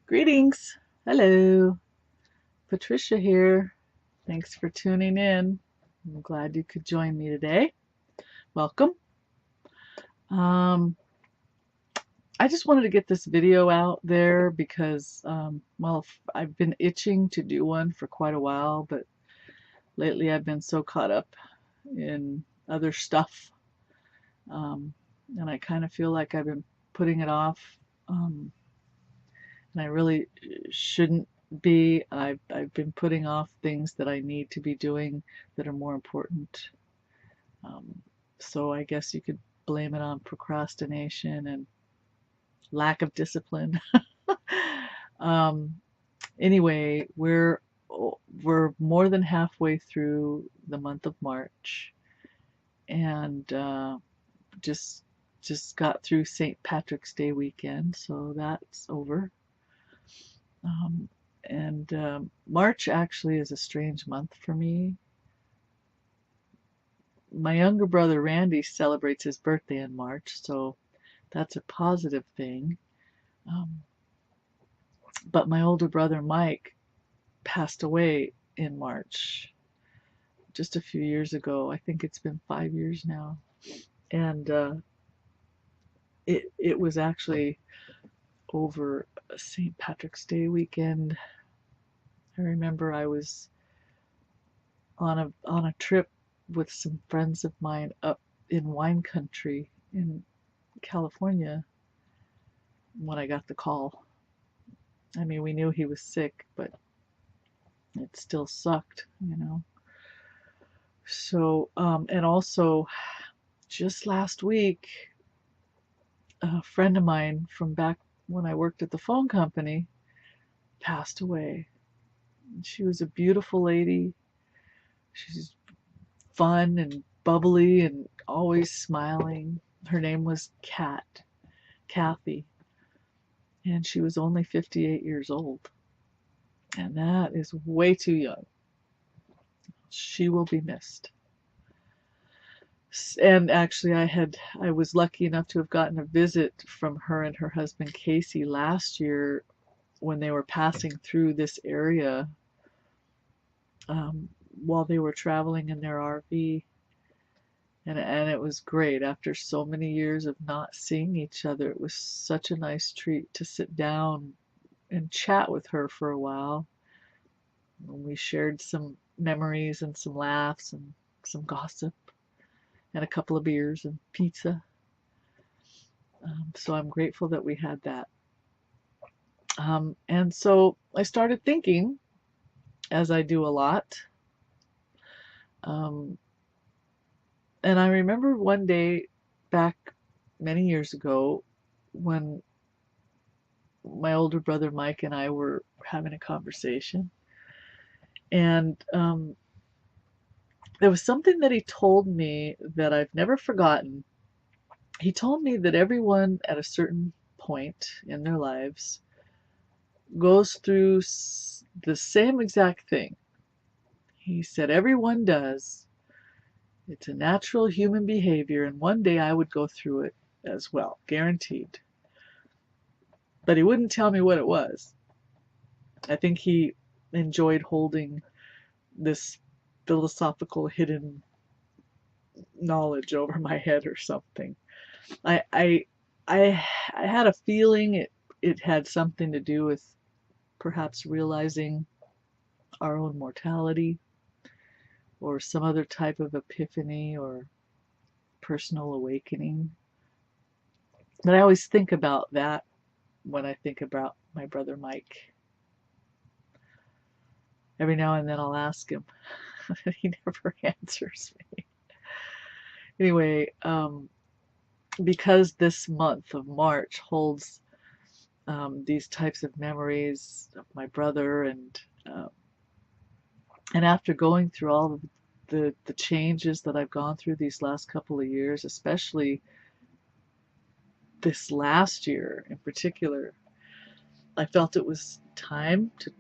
Greetings. Hello. Patricia here. Thanks for tuning in. I'm glad you could join me today. Welcome. Um, I just wanted to get this video out there because, well, I've been itching to do one for quite a while, but lately I've been so caught up in other stuff, um, and I kind of feel like I've been putting it off. Um, and I really shouldn't be. I've been putting off things that I need to be doing that are more important. Um, so I guess you could blame it on procrastination and lack of discipline. um, anyway, we're more than halfway through the month of March, and just just got through St. Patrick's Day weekend, so that's over. Um, and March actually is a strange month for me. My younger brother Randy celebrates his birthday in March, so that's a positive thing. Um, but my older brother Mike passed away in March just a few years ago. I think it's been 5 years now. And it was actually over St. Patrick's Day weekend. I remember I was on a trip with some friends of mine up in wine country in California when I got the call. I mean, we knew he was sick, but it still sucked. So, and also just last week, a friend of mine from back when I worked at the phone company passed away. She was a beautiful lady. She's fun and bubbly and always smiling. Her name was Kathy, and she was only 58 years old. And that is way too young. She will be missed. And actually, I was lucky enough to have gotten a visit from her and her husband Casey last year when they were passing through this area, while they were traveling in their RV. And it was great. After so many years of not seeing each other, it was such a nice treat to sit down and chat with her for a while. And we shared some memories and some laughs and some gossip and a couple of beers and pizza. So I'm grateful that we had that. And so I started thinking, as I do a lot. Um, and I remember one day back many years ago when my older brother Mike and I were having a conversation. And there was something that he told me that I've never forgotten. He told me that everyone at a certain point in their lives goes through the same exact thing. He said everyone does. It's a natural human behavior, and one day I would go through it as well, guaranteed. But he wouldn't tell me what it was. I think he enjoyed holding this philosophical hidden knowledge over my head or something. I I I, I had a feeling it had something to do with perhaps realizing our own mortality or some other type of epiphany or personal awakening. But I always think about that when I think about my brother Mike. Every now and then I'll ask him, and he never answers me. Anyway, because this month of March holds these types of memories of my brother, and after going through all of the changes that I've gone through these last couple of years, especially this last year in particular, I felt it was time to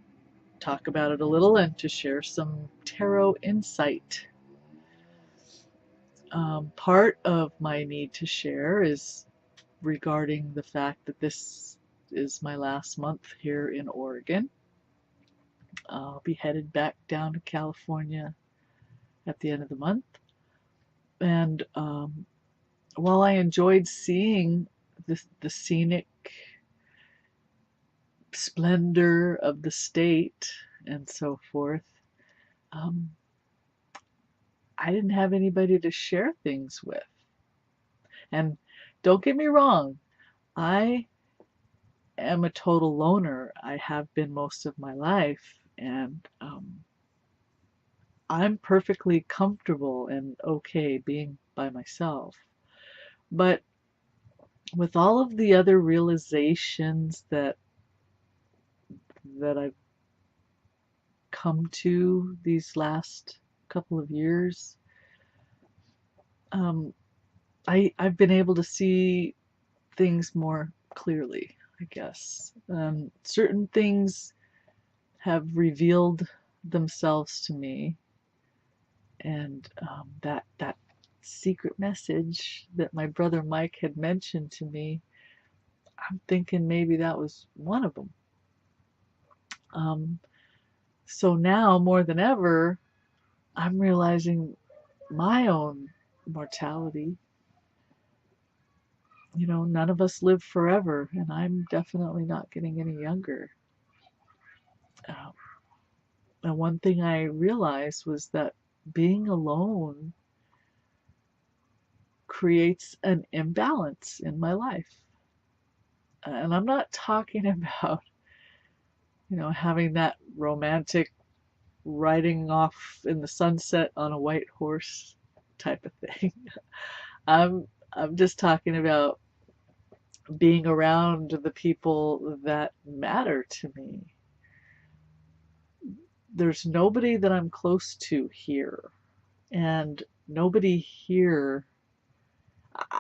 talk about it a little and to share some tarot insight. Part of my need to share is regarding the fact that this is my last month here in Oregon. I'll be headed back down to California at the end of the month. And while I enjoyed seeing the scenic splendor of the state and so forth, I didn't have anybody to share things with. And don't get me wrong, I am a total loner. I have been most of my life, and I'm perfectly comfortable and okay being by myself. But with all of the other realizations that I've come to these last couple of years, I've been able to see things more clearly, I guess. Certain things have revealed themselves to me, and that secret message that my brother Mike had mentioned to me, I'm thinking maybe that was one of them. So now more than ever, I'm realizing my own mortality. You know, none of us live forever, and I'm definitely not getting any younger. And one thing I realized was that being alone creates an imbalance in my life. And I'm not talking about, having that romantic riding off in the sunset on a white horse type of thing. I'm just talking about being around the people that matter to me. There's nobody that I'm close to here, and nobody here,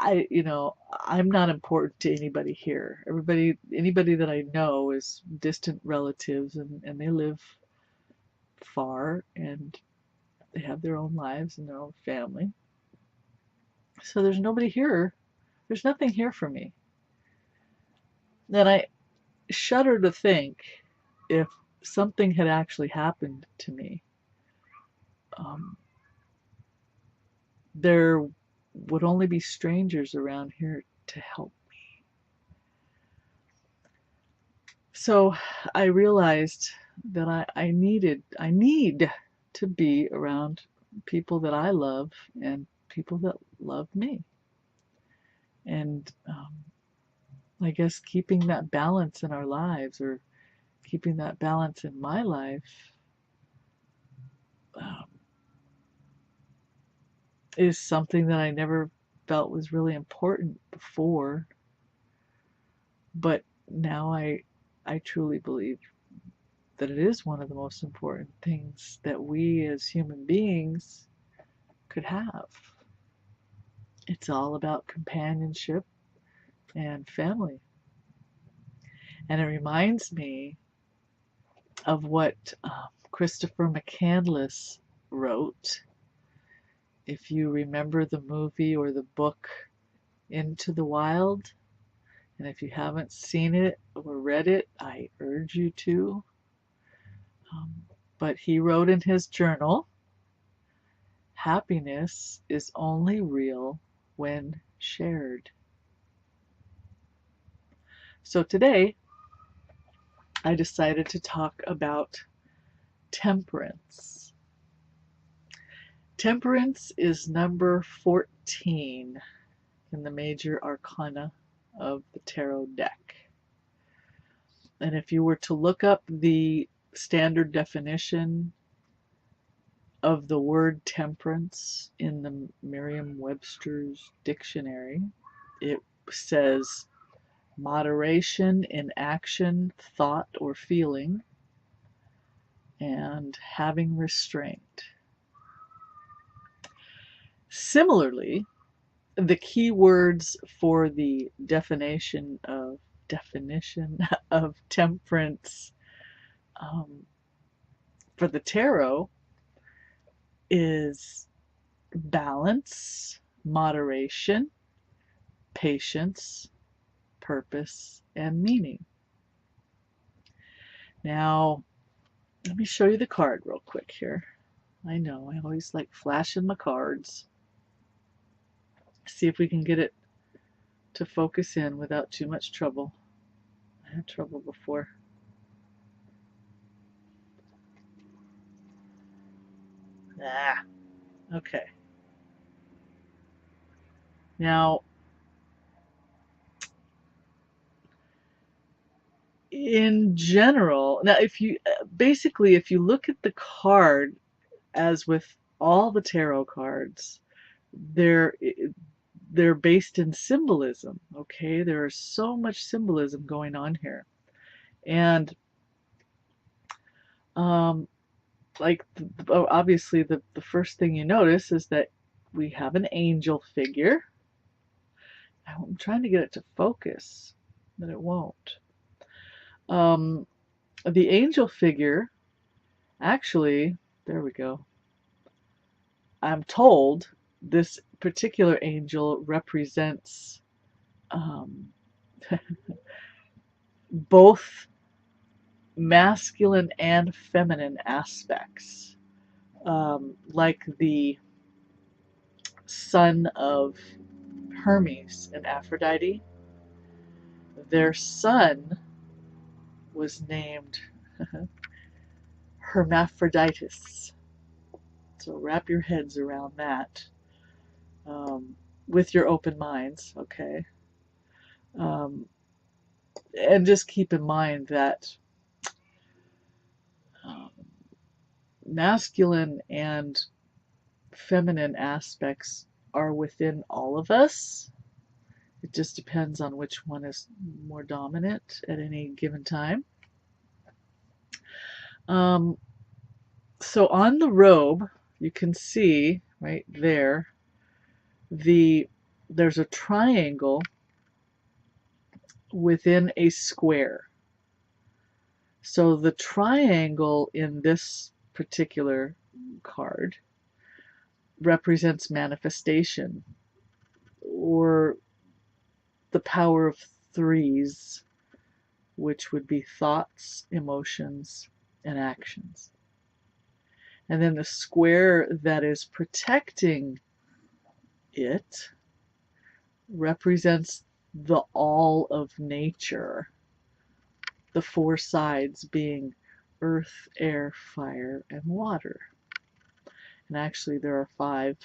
I'm not important to anybody here. Anybody that I know is distant relatives, and they live far, and they have their own lives and their own family. So there's nobody here. There's nothing here for me. Then I shudder to think if something had actually happened to me, there would only be strangers around here to help me. So I realized that I need to be around people that I love and people that love me. And I guess keeping that balance in our lives, or keeping that balance in my life, is something that I never felt was really important before. But now I truly believe that it is one of the most important things that we as human beings could have. It's all about companionship and family. And it reminds me of what Christopher McCandless wrote. If you remember the movie or the book Into the Wild, and if you haven't seen it or read it, I urge you to. But he wrote in his journal, happiness is only real when shared. So today, I decided to talk about temperance. Temperance is number 14 in the major arcana of the tarot deck. And if you were to look up the standard definition of the word temperance in the Merriam-Webster's dictionary, it says moderation in action, thought, or feeling, and having restraint. Similarly, the key words for the definition of temperance for the tarot is balance, moderation, patience, purpose, and meaning. Now, let me show you the card real quick here. I know, I always like flashing my cards. See if we can get it to focus in without too much trouble. I had trouble before. Ah, okay. Now, in general, now if you basically if you look at the card as with all the tarot cards, they're they're based in symbolism, okay? There is so much symbolism going on here. And um, like obviously the first thing you notice is that we have an angel figure. I'm trying to get it to focus, but it won't. Um, the angel figure, actually, there we go. I'm told this particular angel represents um, both masculine and feminine aspects, like the son of Hermes and Aphrodite. Their son was named Hermaphroditus. So wrap your heads around that with your open minds, okay? Um, and just keep in mind that um, masculine and feminine aspects are within all of us. It just depends on which one is more dominant at any given time. So on the robe, you can see right there, there's a triangle within a square. So the triangle in this particular card represents manifestation, or the power of threes, which would be thoughts, emotions, and actions. And then the square that is protecting it represents the all of nature, the four sides being earth, air, fire, and water. And actually there are five.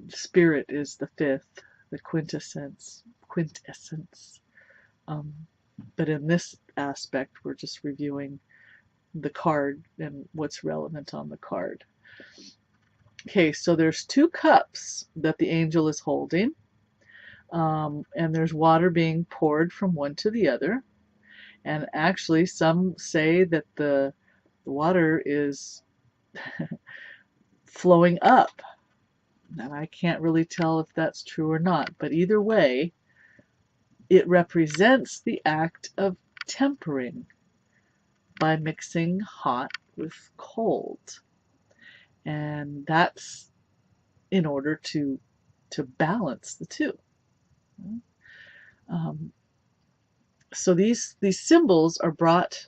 Spirit is the fifth, the quintessence. But in this aspect, we're just reviewing the card and what's relevant on the card. Okay, so there's two cups that the angel is holding, and there's water being poured from one to the other. And actually, some say that the water is flowing up. And I can't really tell if that's true or not, but either way, it represents the act of tempering by mixing hot with cold. And that's in order to balance the two. So these symbols are brought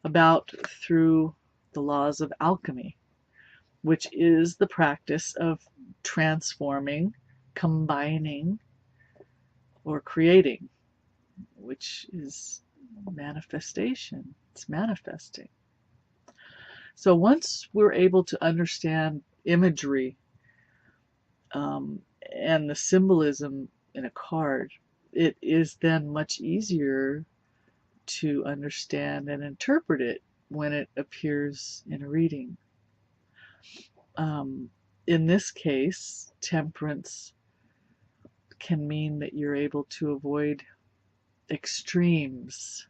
about through the laws of alchemy, which is the practice of transforming, combining, or creating, which is manifestation. It's manifesting. So once we're able to understand imagery and the symbolism in a card, it is then much easier to understand and interpret it when it appears in a reading. In this case, temperance can mean that you're able to avoid extremes.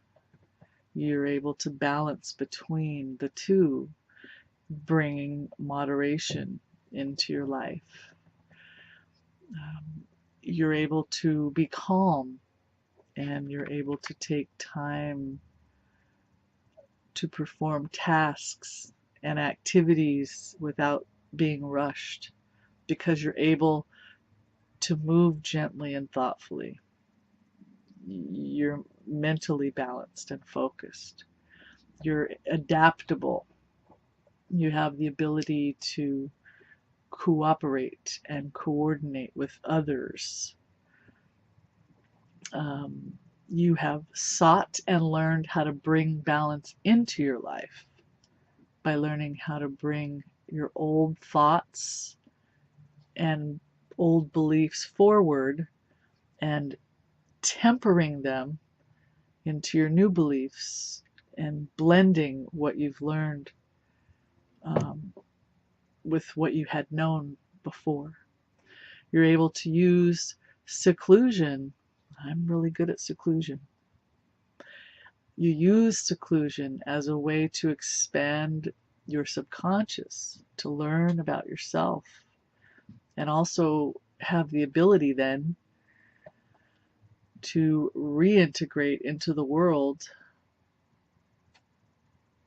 You're able to balance between the two, bringing moderation into your life. You're able to be calm, and you're able to take time to perform tasks and activities without being rushed, because you're able to move gently and thoughtfully. You're mentally balanced and focused. You're adaptable. You have the ability to cooperate and coordinate with others. You have sought and learned how to bring balance into your life by learning how to bring your old thoughts and old beliefs forward and tempering them into your new beliefs and blending what you've learned with what you had known before. You're able to use seclusion. I'm really good at seclusion. You use seclusion as a way to expand your subconscious, to learn about yourself, and also have the ability then to reintegrate into the world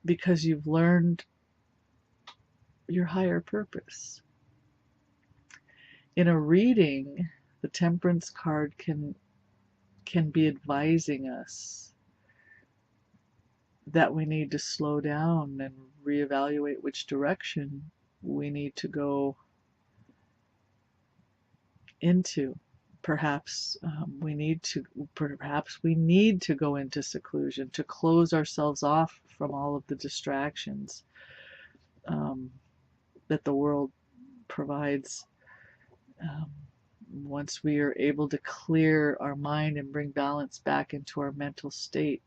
because you've learned your higher purpose. In a reading, the Temperance card can be advising us that we need to slow down and reevaluate which direction we need to go into. Perhaps we need to go into seclusion to close ourselves off from all of the distractions that the world provides. Once we are able to clear our mind and bring balance back into our mental state,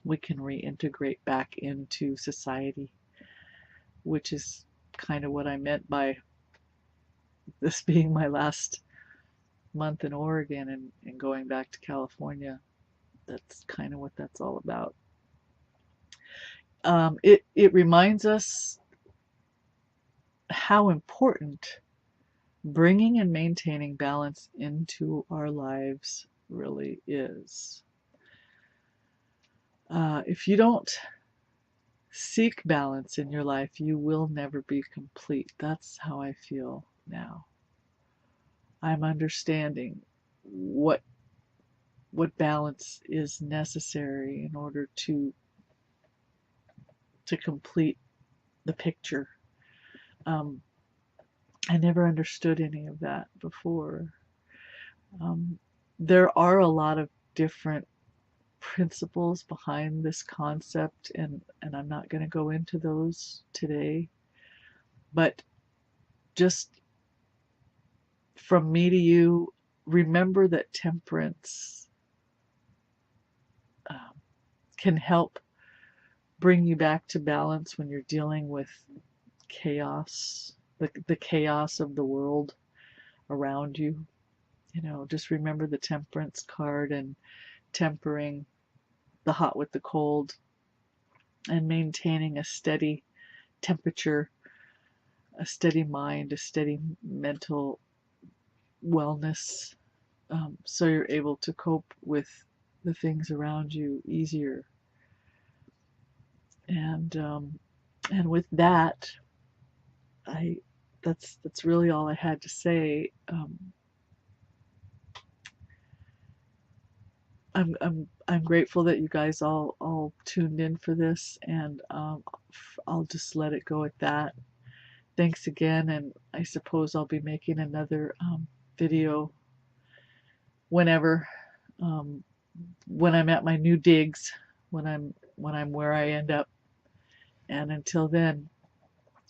we can reintegrate back into society, which is kind of what I meant by this being my last month in Oregon and going back to California. That's kind of what that's all about. It reminds us how important bringing and maintaining balance into our lives really is. If you don't seek balance in your life, you will never be complete. That's how I feel now. I'm understanding what balance is necessary in order to complete the picture. I never understood any of that before. There are a lot of different principles behind this concept, and I'm not going to go into those today. But just from me to you, remember that temperance can help bring you back to balance when you're dealing with chaos, the chaos of the world around you. You know, just remember the Temperance card and tempering the hot with the cold and maintaining a steady temperature, a steady mind, a steady mental wellness, so you're able to cope with the things around you easier. And with that, that's really all I had to say. I'm grateful that you guys all tuned in for this, and I'll just let it go at that. Thanks again, and I suppose I'll be making another video whenever, when I'm at my new digs, when I'm where I end up. And until then,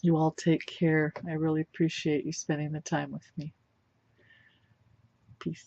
you all take care. I really appreciate you spending the time with me. Peace.